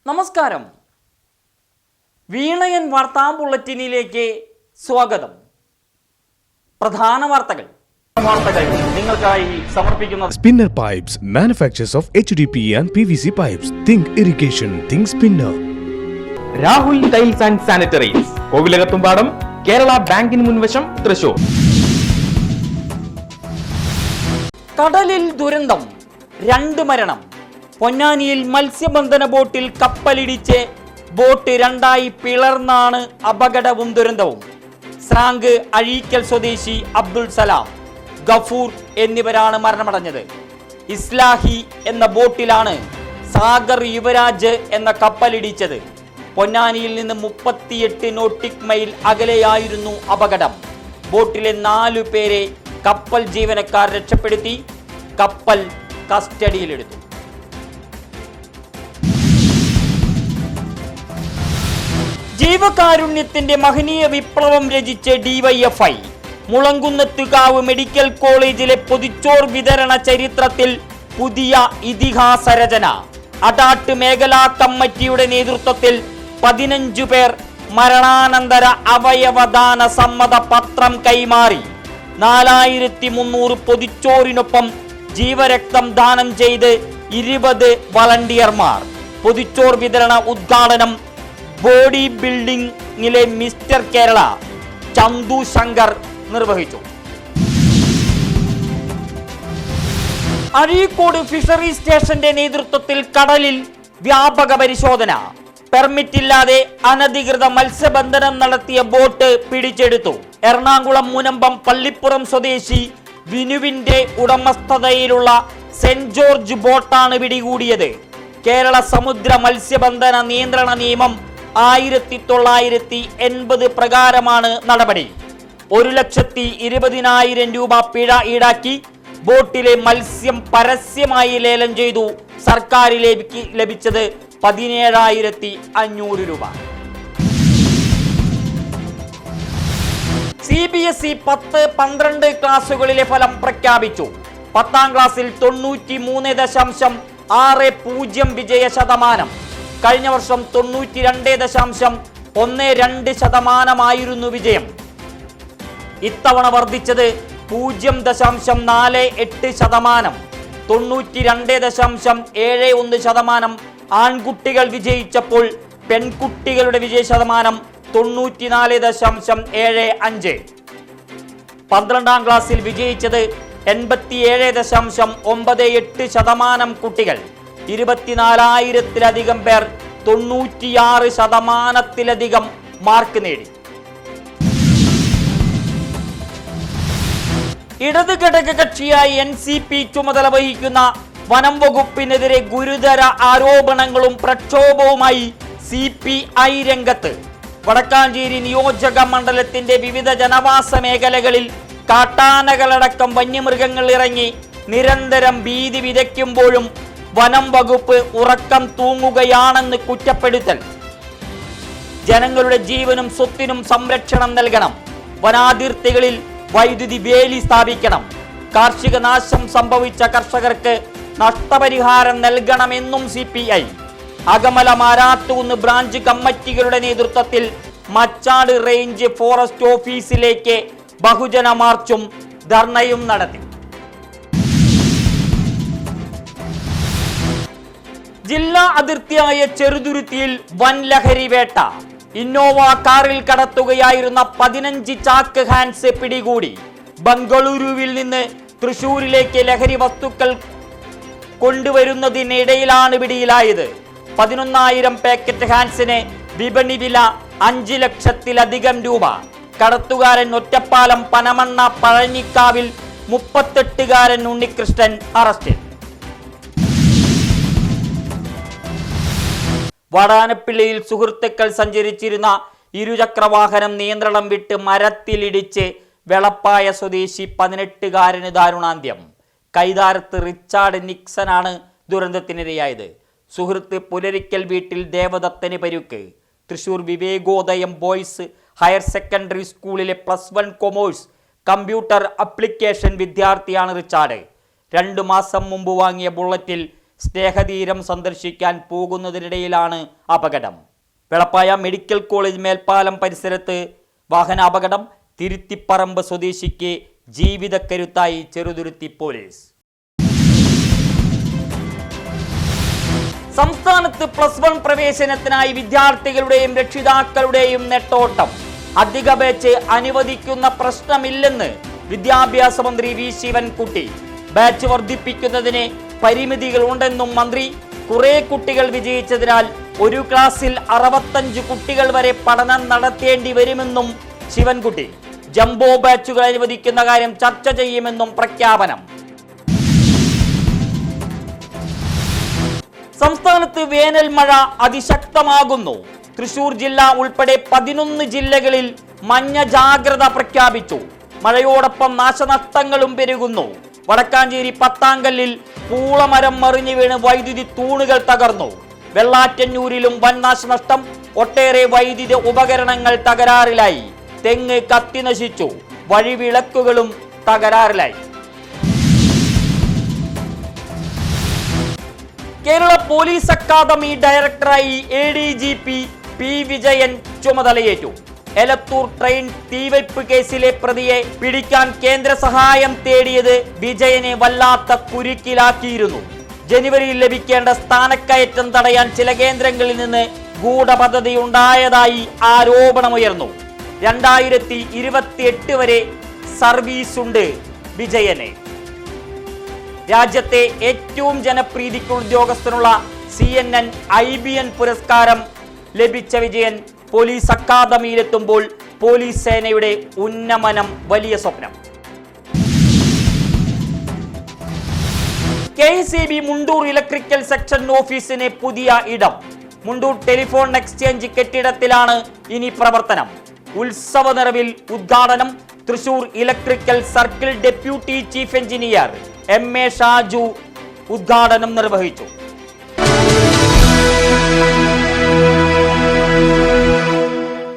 നമസ്കാരം. വീണയൻ വാർത്താ ബുള്ളറ്റിനിലേക്ക് സ്വാഗതം. പ്രധാന വാർത്തകൾ നിങ്ങൾക്കായി സമർപ്പിക്കുന്നത് Spinner Pipes, manufacturers of HDP and PVC pipes. Think irrigation, think spinner. Rahul tiles and sanitaries, Kovilakathumpadam, Kerala ബാങ്കിന് മുൻവശം, തൃശൂർ. കടലിൽ ദുരന്തം, 2 മരണം. പൊന്നാനിയിൽ മത്സ്യബന്ധന ബോട്ടിൽ കപ്പലിടിച്ച് ബോട്ട് 2ആയി പിളർന്നാണ് അപകടവും ദുരന്തവും. സ്രാങ്ക് അഴീക്കൽ സ്വദേശി അബ്ദുൾ സലാം, ഗഫൂർ എന്നിവരാണ് മരണമടഞ്ഞത്. ഇസ്ലാഹി എന്ന ബോട്ടിലാണ് സാഗർ യുവരാജ് എന്ന കപ്പലിടിച്ചത്. പൊന്നാനിയിൽ നിന്ന് 38 നോട്ടിക് മൈൽ അകലെയായിരുന്നു അപകടം. ബോട്ടിലെ 4 പേരെ കപ്പൽ ജീവനക്കാർ രക്ഷപ്പെടുത്തി. കപ്പൽ കസ്റ്റഡിയിലെടുത്തു. ജീവകാരുണ്യത്തിന്റെ മഹനീയ വിപ്ലവം രചിച്ച് ഡിവൈഎഫ്ഐ. മുളങ്കുന്നത്തുകാവ് മെഡിക്കൽ കോളേജിലെ പൊതിച്ചോർ വിതരണ ചരിത്രത്തിൽ പുതിയ ഇതിഹാസ രചന. അടാട്ട് മേഖലാ കമ്മിറ്റിയുടെ നേതൃത്വത്തിൽ 15 പേർ മരണാനന്തര അവയവദാന സമ്മത പത്രം കൈമാറി. 4300 പൊതിച്ചോറിനൊപ്പം ജീവരക്തം ദാനം ചെയ്ത് 20 വളണ്ടിയർമാർ. പൊതിച്ചോർ വിതരണ ഉദ്ഘാടനം ബോഡി ബിൽഡിംഗിലെ മിസ്റ്റർ കേരള ചന്തു ശങ്കർ നിർവഹിച്ചു. അഴീക്കോട് ഫിഷറി സ്റ്റേഷന്റെ നേതൃത്വത്തിൽ കടലിൽ വ്യാപക പരിശോധന. പെർമിറ്റില്ലാതെ അനധികൃത മത്സ്യബന്ധനം നടത്തിയ ബോട്ട് പിടിച്ചെടുത്തു. എറണാകുളം മുനമ്പം പള്ളിപ്പുറം സ്വദേശി വിനുവിന്റെ ഉടമസ്ഥതയിലുള്ള സെന്റ് ജോർജ് ബോട്ടാണ് പിടികൂടിയത്. കേരള സമുദ്ര മത്സ്യബന്ധന നിയന്ത്രണ നിയമം 1980 പ്രകാരമാണ് നടപടി. 1,20,000 രൂപ പിഴ ഈടാക്കി ബോട്ടിലെ മത്സ്യം പരസ്യമായി ലേലം ചെയ്തു. സർക്കാരിലേക്ക് ലഭിച്ചത് 17,500 രൂപ. CBSE 10-12 ക്ലാസുകളിലെ ഫലം പ്രഖ്യാപിച്ചു. 10ാം ക്ലാസ്സിൽ 93.60 വിജയ ശതമാനം. കഴിഞ്ഞ വർഷം 92.12% വിജയം. ഇത്തവണ വർദ്ധിച്ചത് 0.48%. 92.71% ആൺകുട്ടികൾ വിജയിച്ചപ്പോൾ പെൺകുട്ടികളുടെ വിജയ ശതമാനം 94.75. 12ാം ക്ലാസ്സിൽ വിജയിച്ചത് 87.98% കുട്ടികൾ. 24,000-ലധികം പേർ 96%-ലധികം മാർക്ക് നേടി. ഇടത് ഘടക കക്ഷിയായി NCP ചുമതല വഹിക്കുന്ന വനം വകുപ്പിനെതിരെ ഗുരുതര ആരോപണങ്ങളും പ്രക്ഷോഭവുമായി CPI രംഗത്ത്. വടക്കാഞ്ചേരി നിയോജക മണ്ഡലത്തിന്റെ വിവിധ ജനവാസ മേഖലകളിൽ കാട്ടാനകളടക്കം വന്യമൃഗങ്ങൾ ഇറങ്ങി നിരന്തരം ഭീതി വിതയ്ക്കുമ്പോഴും വനം വകുപ്പ് ഉറക്കം തൂങ്ങുകയാണെന്ന് കുറ്റപ്പെടുത്തൽ. ജനങ്ങളുടെ ജീവനും സ്വത്തിനും സംരക്ഷണം നൽകണം. വനാതിർത്തികളിൽ വൈദ്യുതി വേലി സ്ഥാപിക്കണം. കാർഷിക നാശം സംഭവിച്ച കർഷകർക്ക് നഷ്ടപരിഹാരം നൽകണമെന്നും CPI. അകമല മാരാത്തുകുന്ന് ബ്രാഞ്ച് കമ്മിറ്റികളുടെ നേതൃത്വത്തിൽ മച്ചാട് റേഞ്ച് ഫോറസ്റ്റ് ഓഫീസിലേക്ക് ബഹുജന മാർച്ചും ധർണയും നടത്തി. ജില്ലാ അതിർത്തിയായ ചെറുതുരുത്തിയിൽ വൻ ലഹരി വേട്ട. ഇന്നോവ കാറിൽ കടത്തുകയായിരുന്ന 15 ചാക്ക് ഹാൻസ് പിടികൂടി. ബംഗളൂരുവിൽ നിന്ന് തൃശൂരിലേക്ക് ലഹരി വസ്തുക്കൾ കൊണ്ടുവരുന്നതിനിടയിലാണ് പിടിയിലായത്. 11,000 പാക്കറ്റ് ഹാൻസിന് വിപണി വില 5 ലക്ഷത്തിലധികം രൂപ. കടത്തുകാരൻ ഒറ്റപ്പാലം പനമണ്ണ പഴനിക്കാവിൽ 38-കാരൻ ഉണ്ണികൃഷ്ണൻ അറസ്റ്റിൽ. വാടാനപ്പിള്ളിയിൽ സുഹൃത്തുക്കൾ സഞ്ചരിച്ചിരുന്ന ഇരുചക്രവാഹനം നിയന്ത്രണം വിട്ട് മരത്തിലിടിച്ച് വെളപ്പായ സ്വദേശി 18-കാരന് ദാരുണാന്ത്യം. കൈതാരത്ത് റിച്ചാർഡ് നിക്സനാണ് ദുരന്തത്തിനിരയായത്. സുഹൃത്ത് പുലരിക്കൽ വീട്ടിൽ ദേവദത്തന് പരുക്ക്. Thrissur Vivekodayam boys higher secondary സ്കൂളിലെ +1 കൊമേഴ്സ് കമ്പ്യൂട്ടർ ആപ്ലിക്കേഷൻ വിദ്യാർത്ഥിയാണ് റിച്ചാർഡ്. 2 മാസം മുമ്പ് വാങ്ങിയ ബുള്ളറ്റിൽ സ്നേഹതീരം സന്ദർശിക്കാൻ പോകുന്നതിനിടയിലാണ് അപകടം. വെളപ്പായ മെഡിക്കൽ കോളേജ് മേൽപ്പാലം പരിസരത്ത് വാഹനാപകടം. തിരുത്തിപ്പറമ്പ് സ്വദേശിക്ക് ജീവിതക്കരുത്തായി ചെറുതുരുത്തി പോലീസ്. സംസ്ഥാനത്ത് +1 പ്രവേശനത്തിനായി വിദ്യാർത്ഥികളുടെയും രക്ഷിതാക്കളുടെയും നെട്ടോട്ടം. അധിക ബാച്ച് അനുവദിക്കുന്ന പ്രശ്നമില്ലെന്ന് വിദ്യാഭ്യാസ മന്ത്രി വി ശിവൻകുട്ടി. ബാച്ച് വർദ്ധിപ്പിക്കുന്നതിന് പരിമിതികൾ ഉണ്ടെന്നും മന്ത്രി. കുറെ കുട്ടികൾ വിജയിച്ചതിനാൽ ഒരു ക്ലാസ്സിൽ 65 കുട്ടികൾ വരെ പഠനം നടത്തേണ്ടി വരുമെന്നും ശിവൻകുട്ടി. ജംബോ ബാച്ചുകൾ അനുവദിക്കുന്ന കാര്യം ചർച്ച ചെയ്യുമെന്നും പ്രഖ്യാപനം. സംസ്ഥാനത്ത് വേനൽ മഴ അതിശക്തമാകുന്നു. തൃശൂർ ജില്ല ഉൾപ്പെടെ 11 ജില്ലകളിൽ മഞ്ഞ ജാഗ്രത പ്രഖ്യാപിച്ചു. മഴയോടൊപ്പം നാശനഷ്ടങ്ങളും പെരുകുന്നു. വടക്കാഞ്ചേരി പത്താങ്കല്ലിൽ പൂളമരം മറിഞ്ഞു വീണ് വൈദ്യുതി തൂണുകൾ തകർന്നു. വെള്ളാറ്റന്നൂരിലും വൻ നാശനഷ്ടം. ഒട്ടേറെ വൈദ്യുതി ഉപകരണങ്ങൾ തകരാറിലായി. തെങ്ങ് കത്തി നശിച്ചു. വഴിവിളക്കുകളും തകരാറിലായി. കേരള പോലീസ് അക്കാദമി ഡയറക്ടറായി ADGP P. വിജയൻ ചുമതലയേറ്റു. എലത്തൂർ ട്രെയിൻ തീവയ്പ് കേസിലെ പ്രതിയെ പിടിക്കാൻ കേന്ദ്ര സഹായം തേടിയത് വിജയനെ വല്ലാത്ത കുരുക്കിലാക്കിയിരുന്നു. ജനുവരിയിൽ ലഭിക്കേണ്ട സ്ഥാനക്കയറ്റം തടയാൻ ചില കേന്ദ്രങ്ങളിൽ നിന്ന് ഗൂഢപദ്ധതി ഉണ്ടായതായി ആരോപണമുയർന്നു. 2028 വരെ സർവീസുണ്ട് വിജയനെ. രാജ്യത്തെ ഏറ്റവും ജനപ്രീതിക്കുള്ള ഉദ്യോഗസ്ഥനുള്ള CNN IBN പുരസ്കാരം ലഭിച്ച വിജയൻ പോലീസ് അക്കാദമിയിലെത്തുമ്പോൾ പോലീസ് സേനയുടെ ഉന്നമനം വലിയ സ്വപ്നം. KSEB മുണ്ടൂർ ഇലക്ട്രിക്കൽ സെക്ഷൻ ഓഫീസിന് പുതിയ ഇടം. മുണ്ടൂർ ടെലിഫോൺ എക്സ്ചേഞ്ച് കെട്ടിടത്തിലാണ് ഇനി പ്രവർത്തനം. ഉത്സവ നിറവിൽ ഉദ്ഘാടനം. Thrissur electrical circle deputy chief engineer MA Shaju ഉദ്ഘാടനം നിർവഹിച്ചു.